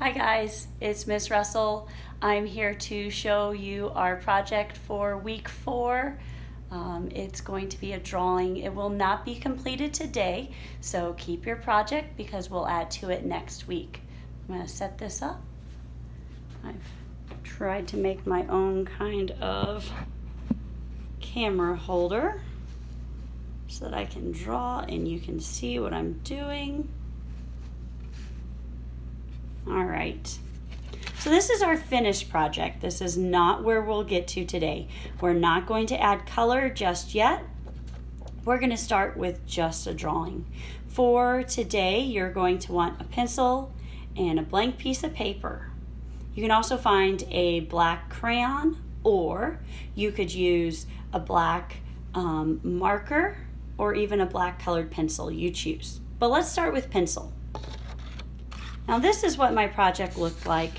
Hi guys, it's Miss Russell. I'm here to show you our project for week 4. It's going to be a drawing. It will not be completed today, so keep your project because we'll add to it next week. I'm going to set this up. I've tried to make my own kind of camera holder so that I can draw and you can see what I'm doing. All right, so this is our finished project. This is not where we'll get to today. We're not going to add color just yet. We're going to start with just a drawing. For today, you're going to want a pencil and a blank piece of paper. You can also find a black crayon, or you could use a black marker or even a black colored pencil, you choose. But let's start with pencil. Now this is what my project looked like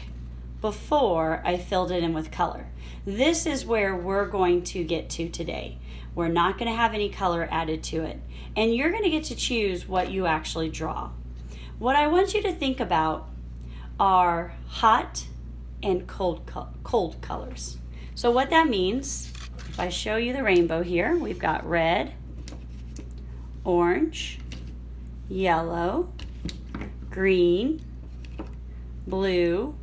before I filled it in with color. This is where we're going to get to today. We're not going to have any color added to it. And you're going to get to choose what you actually draw. What I want you to think about are hot and cold colors. So what that means, if I show you the rainbow here, we've got red, orange, yellow, green, blue,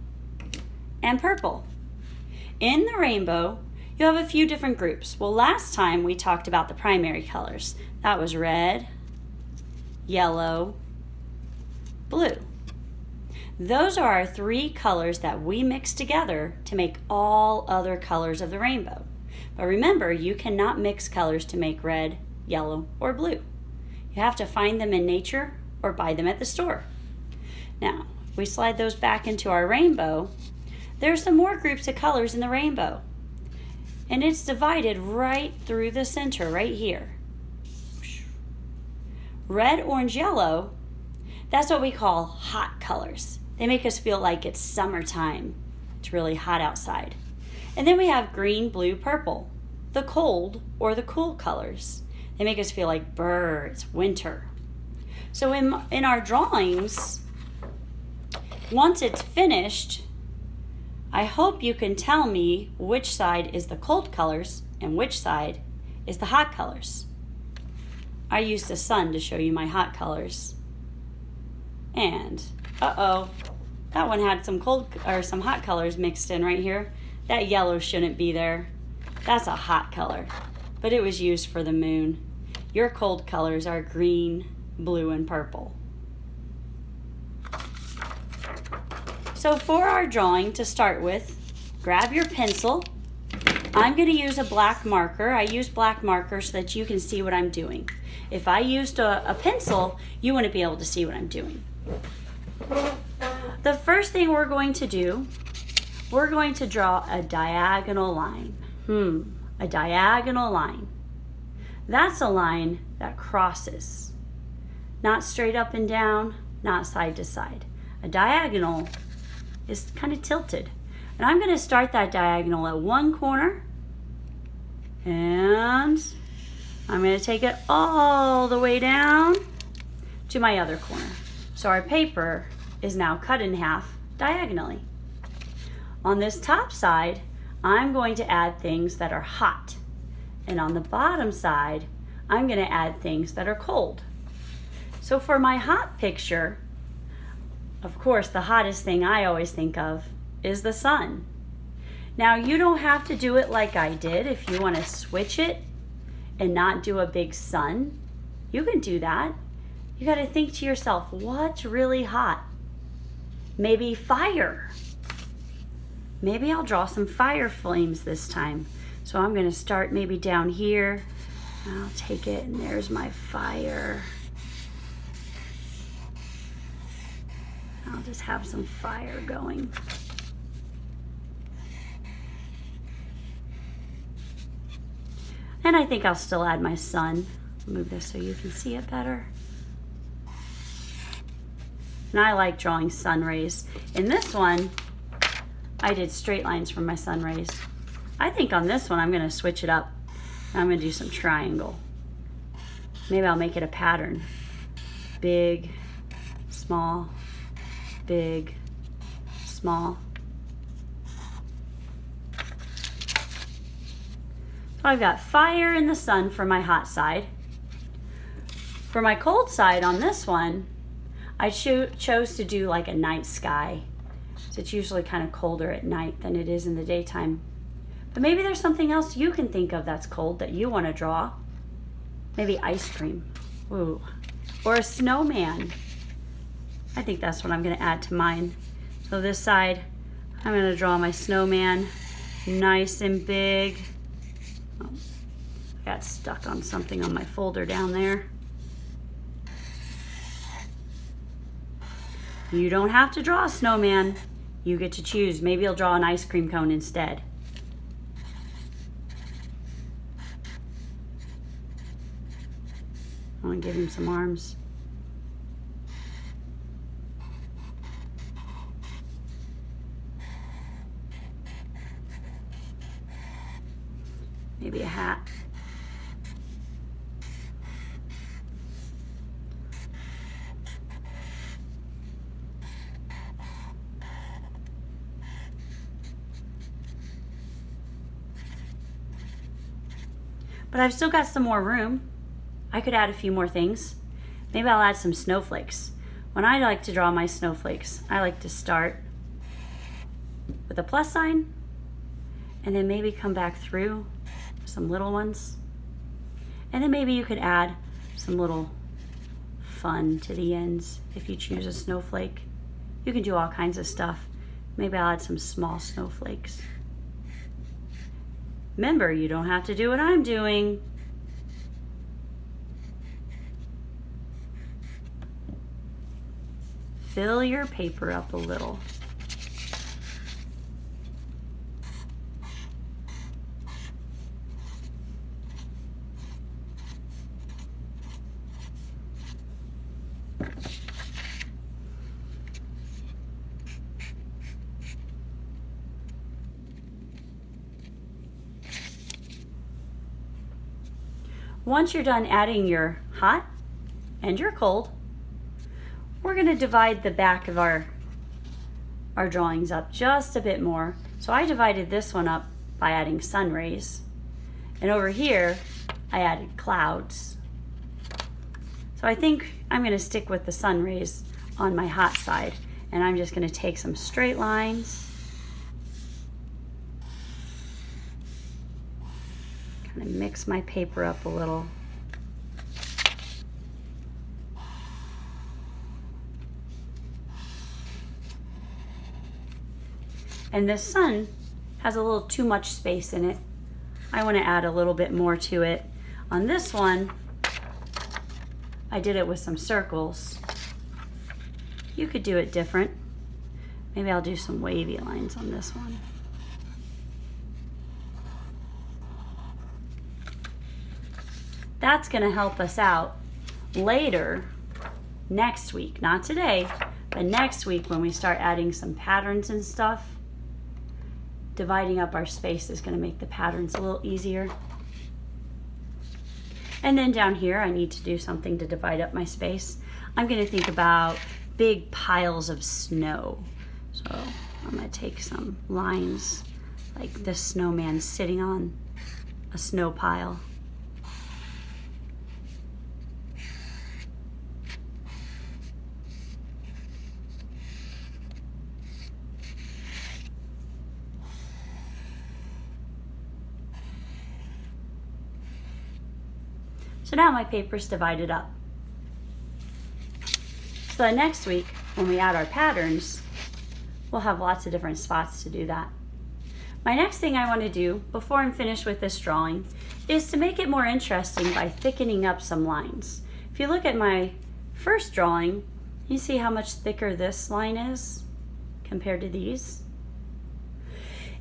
and purple. In the rainbow, you have a few different groups. Well, last time we talked about the primary colors. That was red, yellow, blue. Those are our 3 colors that we mix together to make all other colors of the rainbow. But remember, you cannot mix colors to make red, yellow, or blue. You have to find them in nature or buy them at the store. Now, if we slide those back into our rainbow, there's some more groups of colors in the rainbow. And it's divided right through the center, right here. Red, orange, yellow, that's what we call hot colors. They make us feel like it's summertime. It's really hot outside. And then we have green, blue, purple, the cold or the cool colors. They make us feel like birds, winter. So in our drawings, once it's finished, I hope you can tell me which side is the cold colors and which side is the hot colors. I used the sun to show you my hot colors. And, uh-oh, that one had some hot colors mixed in right here. That yellow shouldn't be there. That's a hot color, but it was used for the moon. Your cold colors are green, blue, and purple. So for our drawing to start with, grab your pencil. I'm going to use a black marker. I use black marker so that you can see what I'm doing. If I used a pencil, you wouldn't be able to see what I'm doing. The first thing we're going to do, we're going to draw a diagonal line. A diagonal line. That's a line that crosses. Not straight up and down, not side to side. A diagonal is kind of tilted. And I'm going to start that diagonal at one corner, and I'm going to take it all the way down to my other corner. So our paper is now cut in half diagonally. On this top side, I'm going to add things that are hot. And on the bottom side, I'm going to add things that are cold. So for my hot picture, of course, the hottest thing I always think of is the sun. Now, you don't have to do it like I did. If you want to switch it and not do a big sun, you can do that. You got to think to yourself, what's really hot? Maybe fire. Maybe I'll draw some fire flames this time. So I'm going to start maybe down here. I'll take it, and there's my fire. I'll just have some fire going. And I think I'll still add my sun. Move this so you can see it better. And I like drawing sun rays. In this one, I did straight lines from my sun rays. I think on this one, I'm going to switch it up. I'm going to do some triangle. Maybe I'll make it a pattern. Big, small, big, small. So I've got fire in the sun for my hot side. For my cold side on this one, I chose to do like a night sky. So it's usually kind of colder at night than it is in the daytime. But maybe there's something else you can think of that's cold that you want to draw. Maybe ice cream. Ooh. Or a snowman. I think that's what I'm going to add to mine. So this side, I'm going to draw my snowman nice and big. Oh, I got stuck on something on my folder down there. You don't have to draw a snowman. You get to choose. Maybe you'll draw an ice cream cone instead. I want to give him some arms. Maybe a hat. But I've still got some more room. I could add a few more things. Maybe I'll add some snowflakes. When I like to draw my snowflakes, I like to start with a plus sign and then maybe come back through some little ones. And then maybe you could add some little fun to the ends if you choose a snowflake. You can do all kinds of stuff. Maybe I'll add some small snowflakes. Remember, you don't have to do what I'm doing. Fill your paper up a little. Once you're done adding your hot and your cold, we're going to divide the back of our drawings up just a bit more. So I divided this one up by adding sun rays. And over here, I added clouds. So I think I'm going to stick with the sun rays on my hot side. And I'm just going to take some straight lines. Kind of mix my paper up a little. And this sun has a little too much space in it. I want to add a little bit more to it. On this one, I did it with some circles. You could do it different. Maybe I'll do some wavy lines on this one. That's going to help us out later, next week. Not today, but next week when we start adding some patterns and stuff. Dividing up our space is going to make the patterns a little easier. And then down here, I need to do something to divide up my space. I'm going to think about big piles of snow. So I'm going to take some lines like this snowman sitting on a snow pile. So now my paper's divided up. So next week, when we add our patterns, we'll have lots of different spots to do that. My next thing I want to do before I'm finished with this drawing is to make it more interesting by thickening up some lines. If you look at my first drawing, you see how much thicker this line is compared to these.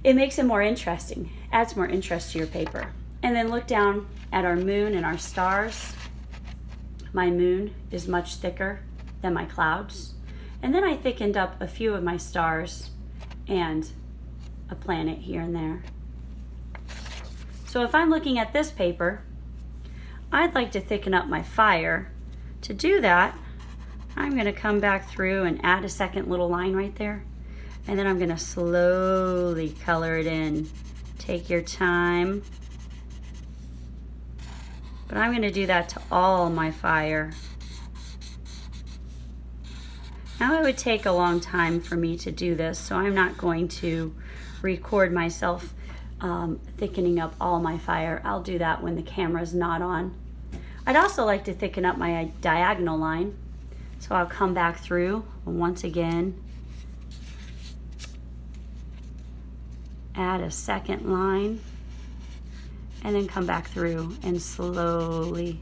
It makes it more interesting, adds more interest to your paper. And then look down at our moon and our stars. My moon is much thicker than my clouds. And then I thickened up a few of my stars and a planet here and there. So if I'm looking at this paper, I'd like to thicken up my fire. To do that, I'm going to come back through and add a second little line right there. And then I'm gonna slowly color it in. Take your time. But I'm gonna do that to all my fire. Now it would take a long time for me to do this, so I'm not going to record myself thickening up all my fire. I'll do that when the camera's not on. I'd also like to thicken up my diagonal line. So I'll come back through once again, add a second line, and then come back through and slowly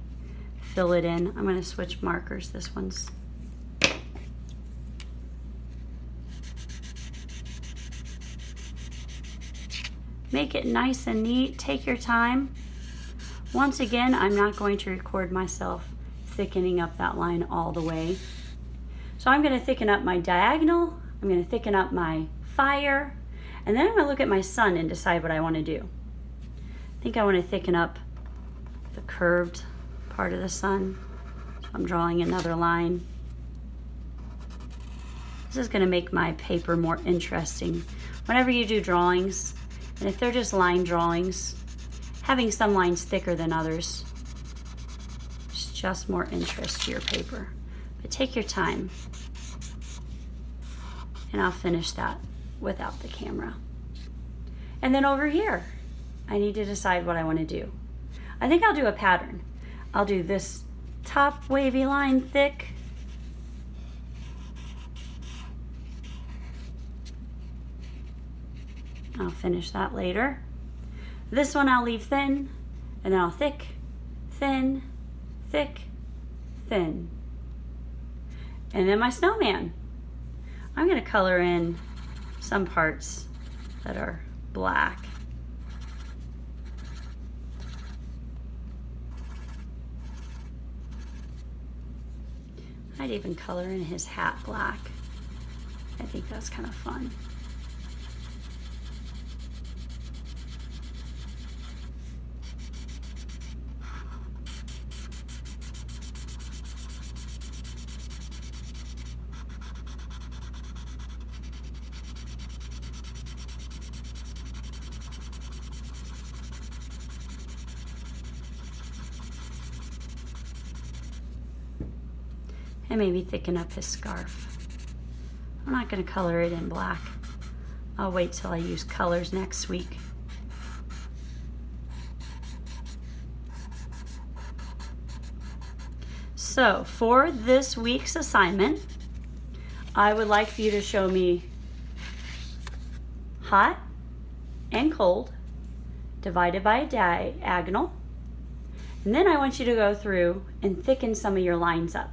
fill it in. I'm going to switch markers. This one's make it nice and neat. Take your time. Once again, I'm not going to record myself thickening up that line all the way. So I'm going to thicken up my diagonal, I'm going to thicken up my fire, and then I'm going to look at my sun and decide what I want to do. I think I want to thicken up the curved part of the sun. So I'm drawing another line. This is going to make my paper more interesting. Whenever you do drawings, and if they're just line drawings, having some lines thicker than others is just more interest to your paper. But take your time, and I'll finish that without the camera. And then over here, I need to decide what I want to do. I think I'll do a pattern. I'll do this top wavy line thick, I'll finish that later. This one I'll leave thin, and then I'll thick, thin, thick, thin. And then my snowman. I'm going to color in some parts that are black. I'd even color in his hat black. I think that's kind of fun. And maybe thicken up his scarf. I'm not going to color it in black. I'll wait till I use colors next week. So for this week's assignment, I would like for you to show me hot and cold divided by a diagonal. And then I want you to go through and thicken some of your lines up.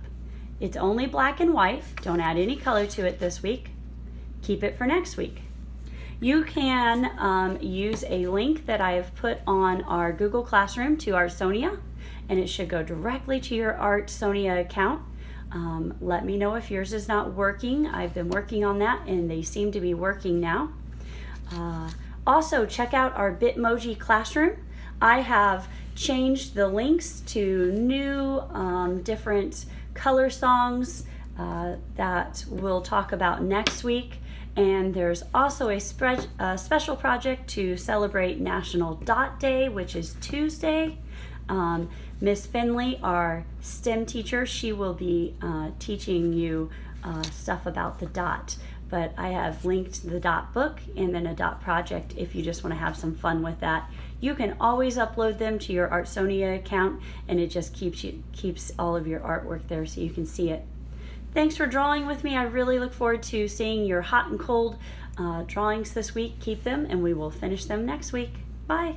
It's only black and white. Don't add any color to it this week. Keep it for next week. You can use a link that I have put on our Google Classroom to Artsonia, and it should go directly to your Artsonia account. Let me know if yours is not working. I've been working on that, and they seem to be working now. Also, check out our Bitmoji Classroom. I have changed the links to new different color songs that we'll talk about next week. And there's also a special project to celebrate National Dot Day, which is Tuesday. Miss Finley, our STEM teacher, she will be teaching you stuff about the dot. But I have linked the dot book and then a dot project if you just want to have some fun with that. You can always upload them to your Artsonia account, and it just keeps all of your artwork there so you can see it. Thanks for drawing with me. I really look forward to seeing your hot and cold drawings this week. Keep them, and we will finish them next week. Bye.